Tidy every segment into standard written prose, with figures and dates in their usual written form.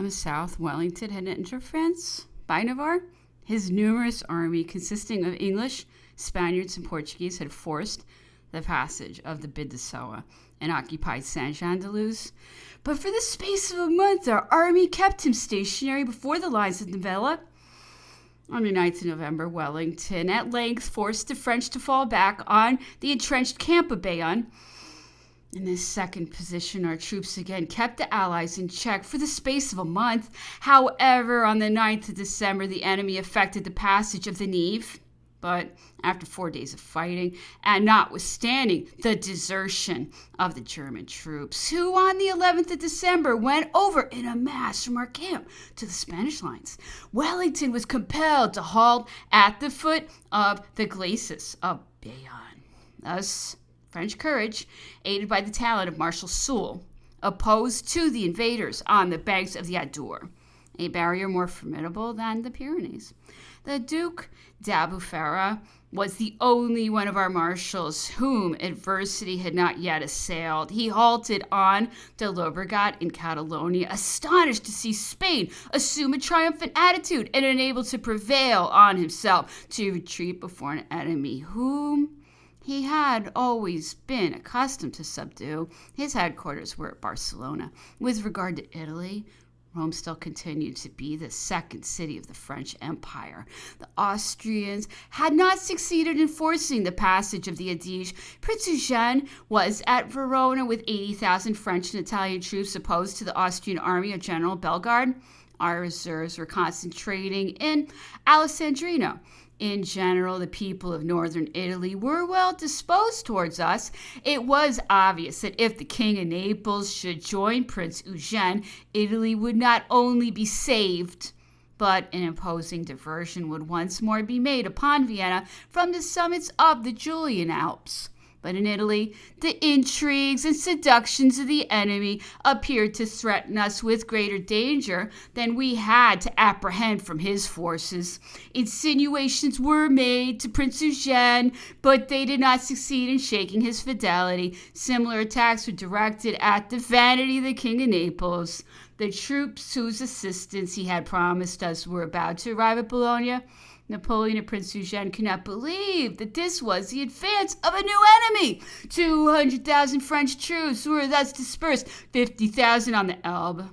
On the south, Wellington had entered France by Navarre. His numerous army, consisting of English, Spaniards, and Portuguese, had forced the passage of the Bied de Soa and occupied Saint-Jean-de-Luz. But for the space of a month, our army kept him stationary before the lines of Nivelle. On the 9th of November, Wellington at length forced the French to fall back on the entrenched camp of Bayonne. In this second position, our troops again kept the Allies in check for the space of a month. However, on the 9th of December, the enemy effected the passage of the Nive. But after 4 days of fighting, and notwithstanding the desertion of the German troops, who on the 11th of December went over in a mass from our camp to the Spanish lines, Wellington was compelled to halt at the foot of the glacis of Bayonne. Thus, French courage, aided by the talent of Marshal Soult, opposed to the invaders on the banks of the Adour, a barrier more formidable than the Pyrenees. The Duc d'Albufera was the only one of our marshals whom adversity had not yet assailed. He halted on the Llobregat in Catalonia, astonished to see Spain assume a triumphant attitude and unable to prevail on himself to retreat before an enemy whom he had always been accustomed to subdue. His headquarters were at Barcelona. With regard to Italy, Rome still continued to be the second city of the French Empire. The Austrians had not succeeded in forcing the passage of the Adige. Prince Eugene was at Verona with 80,000 French and Italian troops opposed to the Austrian army of General Bellegarde. Our reserves were concentrating in Alessandrino. In general, the people of northern Italy were well disposed towards us. It was obvious that if the King of Naples should join Prince Eugene, Italy would not only be saved, but an imposing diversion would once more be made upon Vienna from the summits of the Julian Alps. But in Italy, the intrigues and seductions of the enemy appeared to threaten us with greater danger than we had to apprehend from his forces. Insinuations were made to Prince Eugene, but they did not succeed in shaking his fidelity. Similar attacks were directed at the vanity of the King of Naples. The troops whose assistance he had promised us were about to arrive at Bologna. Napoleon and Prince Eugene could not believe that this was the advance of a new enemy. 200,000 French troops were thus dispersed, 50,000 on the Elbe,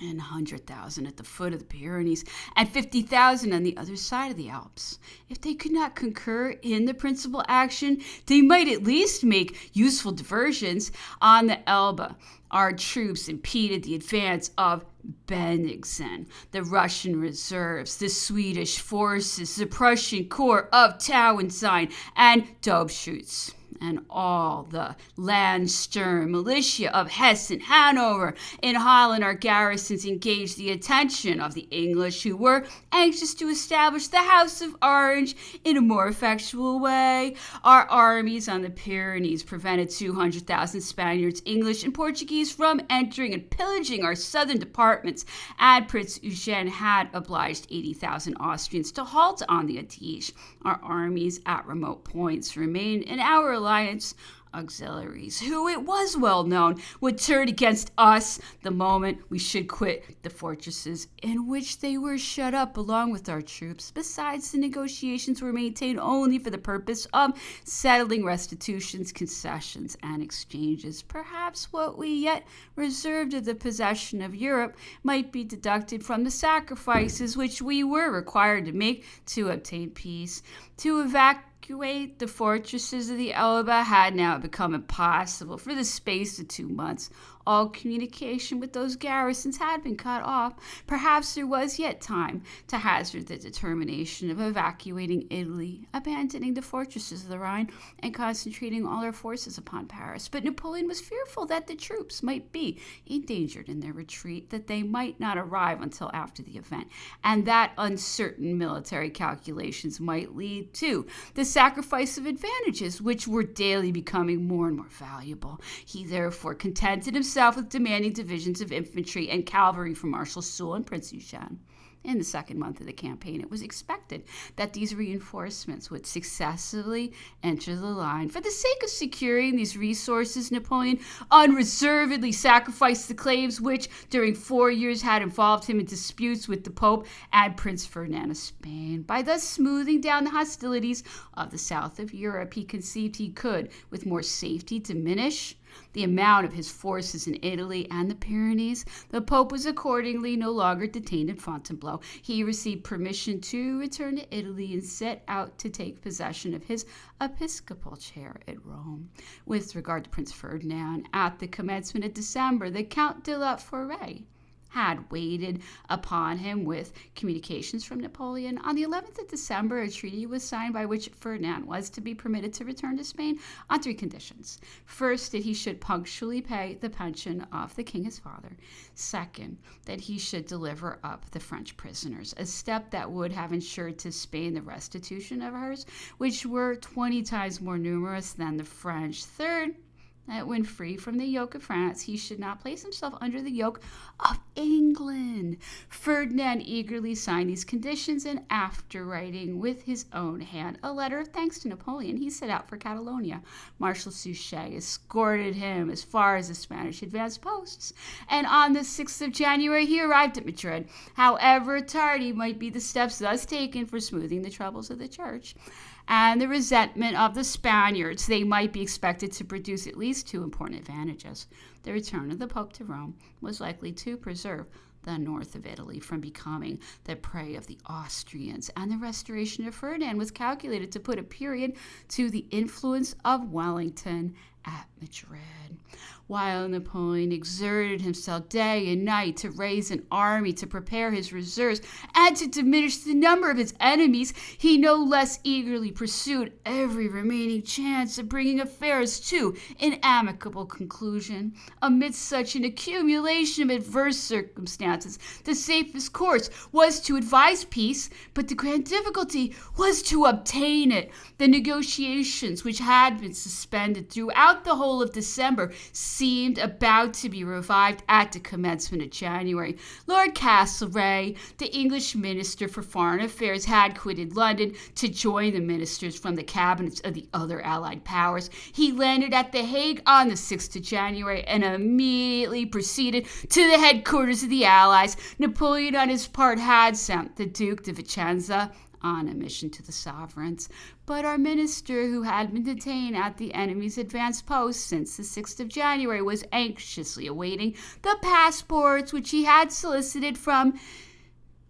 and 100,000 at the foot of the Pyrenees, and 50,000 on the other side of the Alps. If they could not concur in the principal action, they might at least make useful diversions. On the Elbe, our troops impeded the advance of Bennigsen, the Russian reserves, the Swedish forces, the Prussian corps of Tauenstein and Dobschutz, and all the Landsturm militia of Hesse and Hanover. In Holland, our garrisons engaged the attention of the English, who were anxious to establish the House of Orange in a more effectual way. Our armies on the Pyrenees prevented 200,000 Spaniards, English, and Portuguese from entering and pillaging our southern departments, and Prince Eugene had obliged 80,000 Austrians to halt on the Adige. Our armies at remote points remained in our alliance. Auxiliaries, who it was well known would turn against us the moment we should quit the fortresses in which they were shut up along with our troops. Besides, the negotiations were maintained only for the purpose of settling restitutions, concessions, and exchanges. Perhaps what we yet reserved of the possession of Europe might be deducted from the sacrifices which we were required to make to obtain peace. To evacuate the fortresses of the Elbe had now become impossible. For the space of 2 months, all communication with those garrisons had been cut off. Perhaps there was yet time to hazard the determination of evacuating Italy, abandoning the fortresses of the Rhine, and concentrating all our forces upon Paris. But Napoleon was fearful that the troops might be endangered in their retreat, that they might not arrive until after the event, and that uncertain military calculations might lead to the sacrifice of advantages which were daily becoming more and more valuable. He therefore contented himself himself with demanding divisions of infantry and cavalry from Marshal Soult and Prince Eugene. In the second month of the campaign, it was expected that these reinforcements would successively enter the line. For the sake of securing these resources, Napoleon unreservedly sacrificed the claims which, during 4 years, had involved him in disputes with the Pope and Prince Ferdinand of Spain. By thus smoothing down the hostilities of the south of Europe, he conceived he could, with more safety, diminish the amount of his forces in Italy and the Pyrenees. The Pope was accordingly no longer detained in Fontainebleau. He received permission to return to Italy and set out to take possession of his episcopal chair at Rome. With regard to Prince Ferdinand, at the commencement of December, the Count de la Forêt had waited upon him with communications from Napoleon. On the 11th of December, a treaty was signed by which Ferdinand was to be permitted to return to Spain on 3 conditions. First, that he should punctually pay the pension of the king his father. Second, that he should deliver up the French prisoners, a step that would have ensured to Spain the restitution of hers, which were 20 times more numerous than the French. Third, that when free from the yoke of France, he should not place himself under the yoke of England. Ferdinand eagerly signed these conditions, and after writing with his own hand a letter of thanks to Napoleon, he set out for Catalonia. Marshal Suchet escorted him as far as the Spanish advanced posts, and on the 6th of January he arrived at Madrid. However tardy might be the steps thus taken for smoothing the troubles of the Church and the resentment of the Spaniards, they might be expected to produce at least 2 important advantages. The return of the Pope to Rome was likely to preserve the north of Italy from becoming the prey of the Austrians, and the restoration of Ferdinand was calculated to put a period to the influence of Wellington at Madrid. While Napoleon exerted himself day and night to raise an army, to prepare his reserves, and to diminish the number of his enemies, he no less eagerly pursued every remaining chance of bringing affairs to an amicable conclusion. Amidst such an accumulation of adverse circumstances, the safest course was to advise peace, but the grand difficulty was to obtain it. The negotiations, which had been suspended throughout the whole of December, seemed about to be revived at the commencement of January. Lord Castlereagh, the English Minister for Foreign Affairs, had quitted London to join the ministers from the cabinets of the other Allied powers. He landed at The Hague on the 6th of January and immediately proceeded to the headquarters of the Allies. Napoleon, on his part, had sent the Duke de Vicenza on a mission to the sovereigns, but our minister, who had been detained at the enemy's advanced post since the 6th of January, was anxiously awaiting the passports which he had solicited from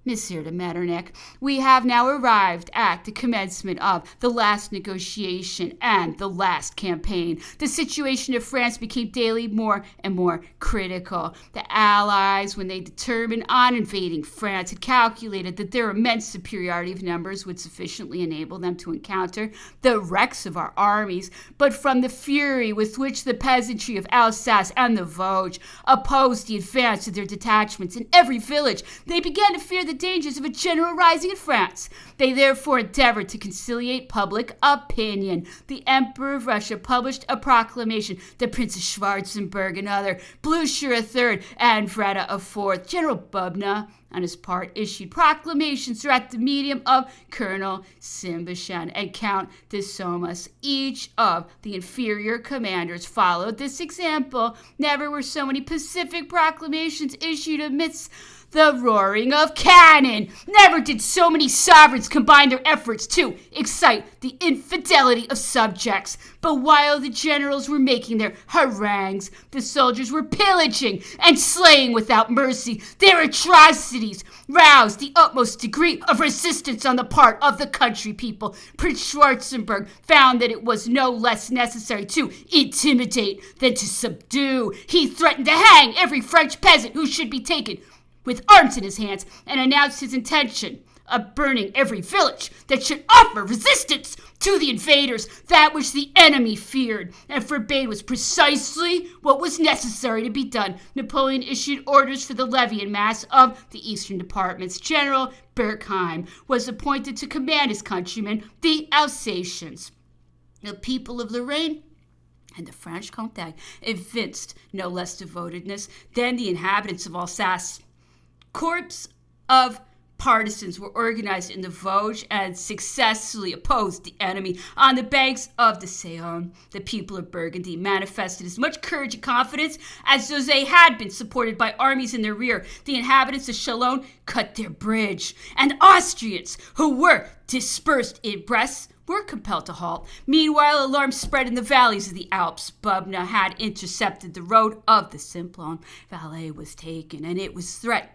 Monsieur de Metternich. We have now arrived at the commencement of the last negotiation and the last campaign. The situation of France became daily more and more critical. The Allies, when they determined on invading France, had calculated that their immense superiority of numbers would sufficiently enable them to encounter the wrecks of our armies. But from the fury with which the peasantry of Alsace and the Vosges opposed the advance of their detachments in every village, they began to fear the dangers of a general rising in France. They therefore endeavored to conciliate public opinion. The Emperor of Russia published a proclamation. The Prince of Schwarzenberg, another, Blucher a third, and Vreda a fourth. General Bubna, on his part, issued proclamations through the medium of Colonel Simbachand and Count de Somas. Each of the inferior commanders followed this example. Never were so many pacific proclamations issued amidst the roaring of cannon. Never did so many sovereigns combine their efforts to excite the infidelity of subjects. But while the generals were making their harangues, the soldiers were pillaging and slaying without mercy. Their atrocities roused the utmost degree of resistance on the part of the country people. Prince Schwarzenberg found that it was no less necessary to intimidate than to subdue. He threatened to hang every French peasant who should be taken with arms in his hands, and announced his intention of burning every village that should offer resistance to the invaders. That which the enemy feared and forbade was precisely what was necessary to be done. Napoleon issued orders for the levy en masse of the eastern departments. General Berkheim was appointed to command his countrymen, the Alsatians. The people of Lorraine And the Franche-Comté evinced no less devotedness than the inhabitants of Alsace. Corps of partisans were organized in the Vosges and successfully opposed the enemy on the banks of the Saône. The people of Burgundy manifested as much courage and confidence as though they had been supported by armies in their rear. The inhabitants of Chalon cut their bridge, and Austrians who were dispersed in Brest were compelled to halt. Meanwhile, alarm spread in the valleys of the Alps. Bubna had intercepted the road of the Simplon. Valais was taken, and it was threatened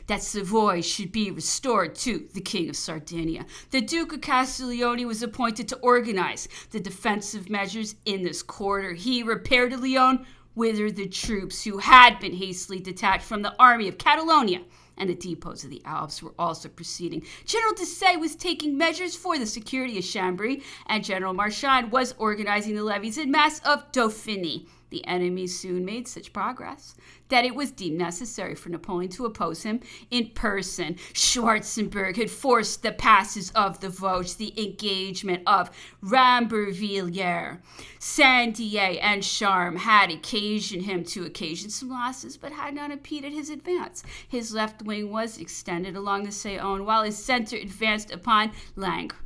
that Savoy should be restored to the King of Sardinia. The Duke of Castiglione was appointed to organize the defensive measures in this quarter. He repaired to Lyon, whither the troops who had been hastily detached from the army of Catalonia and the depots of the Alps were also proceeding. General Desaix was taking measures for the security of Chambry, and General Marchand was organizing the levies en masse of Dauphiny. The enemy soon made such progress that it was deemed necessary for Napoleon to oppose him in person. Schwarzenberg had forced the passes of the Vosges, the engagement of Rambervillers. Saint-Dié and Charmes had occasioned him to occasion some losses, but had not impeded his advance. His left wing was extended along the Saône, while his center advanced upon Langres,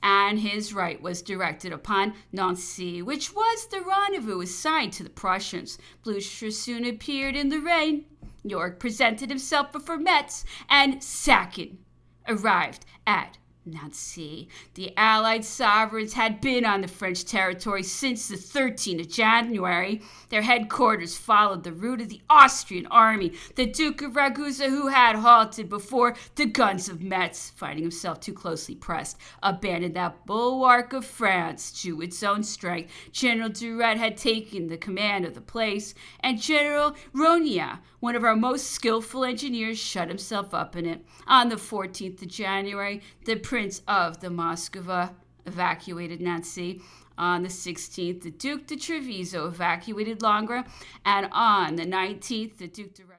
and his right was directed upon Nancy, which was the rendezvous assigned to the Prussians. Blucher soon appeared in the reign. York presented himself before Metz, and Sagten arrived at Nancy. The Allied sovereigns had been on the French territory since the 13th of January. Their headquarters followed the route of the Austrian army. The Duke of Ragusa, who had halted before the guns of Metz, finding himself too closely pressed, abandoned that bulwark of France to its own strength. General Duret had taken the command of the place, and General Rogna, one of our most skillful engineers, shut himself up in it. On the 14th of January, the Prince of the Moskva evacuated Nancy. On the 16th, the Duc de Treviso evacuated Langres, and on the 19th, the Duc de